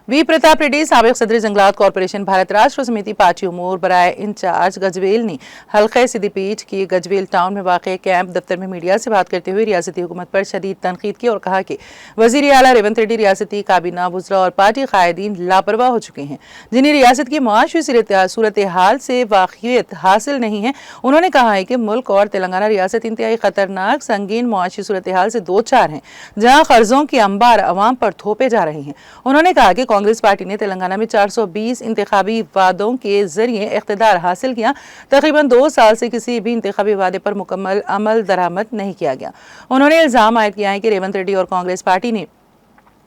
We Pratap Reddy साबिक सदर जंगलात कॉर्पोरेशन भारत राष्ट्र समिति पार्टी उमूर बराए इंचार्ज गजवेल ने हल्के सिद्दीपीठ की गजवेल टाउन में वाक़ कैंप दफ्तर में मीडिया से बात करते हुए रियासती हुकूमत पर शदीद तनकीद की और कहा कि वज़ीर आला रेवंत रेड्डी रियासती काबीना वुज़रा और पार्टी कायदीन लापरवाह हो चुके हैं, जिन्हें रियासत की मुआशी सूरत हाल से वाक़ियत हासिल नहीं है। उन्होंने कहा है कि मुल्क और तेलंगाना रियासत इंतहाई खतरनाक संगीन मुआशी सूरत हाल से दो चार हैं, जहाँ कर्जों की अंबार अवाम पर थोपे जा रहे हैं। उन्होंने कहा कि कांग्रेस पार्टी ने तेलंगाना में 420 इंतखाबी वादों के जरिए इख्तिदार हासिल किया। तकरीबन 2 साल से किसी भी इंतखाबी वादे पर मुकम्मल अमल दरामद नहीं किया गया। उन्होंने इल्जाम आयद किया है कि रेवंत रेड्डी और कांग्रेस पार्टी ने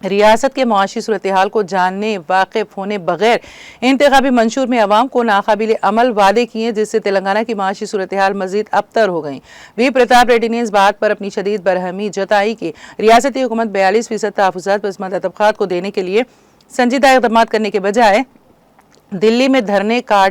रियासत के मुआशी सूरत हाल को जानने वाकिफ होने बगैर इंतखाबी मंशूर में अवाम को नाकाबिल अमल वादे किए, जिससे तेलंगाना की मुआशी सूरत हाल मजीद अबतर हो गई। वी प्रताप रेड्डी ने इस बात पर अपनी शदीद बरहमी जताई कि रियासती हुकूमत 42% तहफ़्फ़ुज़ात पसमानदा तबक़ात को देने के लिए संजीदा इक़दाम करने के बजाय दिल्ली में धरने का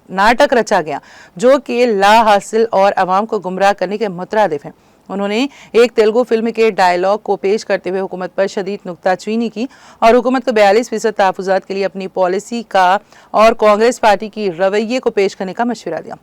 नाटक रचा गया, जो कि ला हासिल और अवाम को गुमराह करने के मुतरादिफ है। उन्होंने एक तेलुगु फिल्म के डायलॉग को पेश करते हुए हुकूमत पर शदीद नुक्ताचीनी की और हुकूमत को 42% तहफ़्फ़ुज़ात के लिए अपनी पॉलिसी का और कांग्रेस पार्टी की रवैये को पेश करने का मशवरा दिया।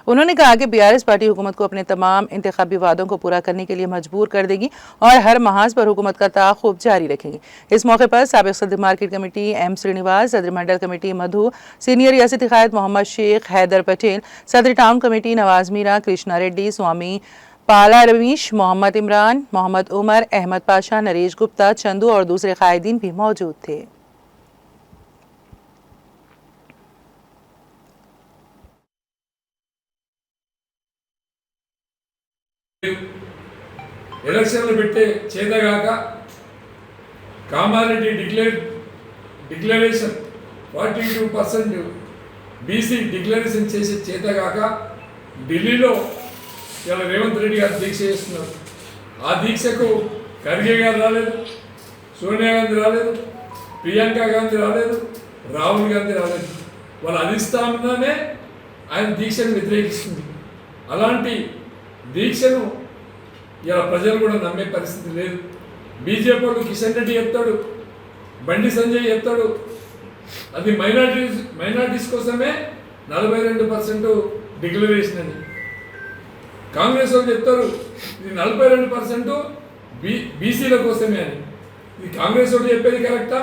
उन्होंने कहा कि बीआरएस पार्टी हुकूमत को अपने तमाम इंतखाबी वादों को पूरा करने के लिए मजबूर कर देगी और हर महाज पर हुकूमत का ताक़ुब जारी रखेगी। इस मौके पर साबिक़ सदर मार्केट कमेटी एम श्रीनिवास, सदर मंडल कमेटी मधु, सीनियर रियासती क़ायद मोहम्मद शेख हैदर पटेल, सदर टाउन कमेटी नवाज मीरा, कृष्णा रेड्डी, स्वामी पाला रवीश, मोहम्मद इमरान, मोहम्मद उमर, अहमद पाशा, नरेश गुप्ता, चंदू और दूसरे कायदीन भी मौजूद थे। ఎలక్షన్లు పెట్టే చేతగాక కామారెడ్డి డిక్లరేషన్ 42% బీసీ డిక్లరేషన్ చేసే చేతగాక ఢిల్లీలో ఇలా రేవంత్ రెడ్డి గారు దీక్ష చేస్తున్నారు. ఆ దీక్షకు ఖర్గే గారు రాలేదు, సోనియా గాంధీ రాలేదు, ప్రియాంక గాంధీ రాలేదు, రాహుల్ గాంధీ రాలేదు. వాళ్ళ అధిష్టానమే ఆయన దీక్షను వ్యతిరేకిస్తుంది. అలాంటి దీక్షను ఇలా ప్రజలు కూడా నమ్మే పరిస్థితి లేదు. బీజేపీ వాళ్ళు కిషన్ రెడ్డి చెప్తాడు, బండి సంజయ్ చెప్తాడు, అది మైనారిటీస్ కోసమే 42% డిక్లరేషన్ అని. కాంగ్రెస్ వాళ్ళు చెప్తారు ఇది 42% బీసీల కోసమే అని. ఇది కాంగ్రెస్ వాళ్ళు చెప్పేది కరెక్టా?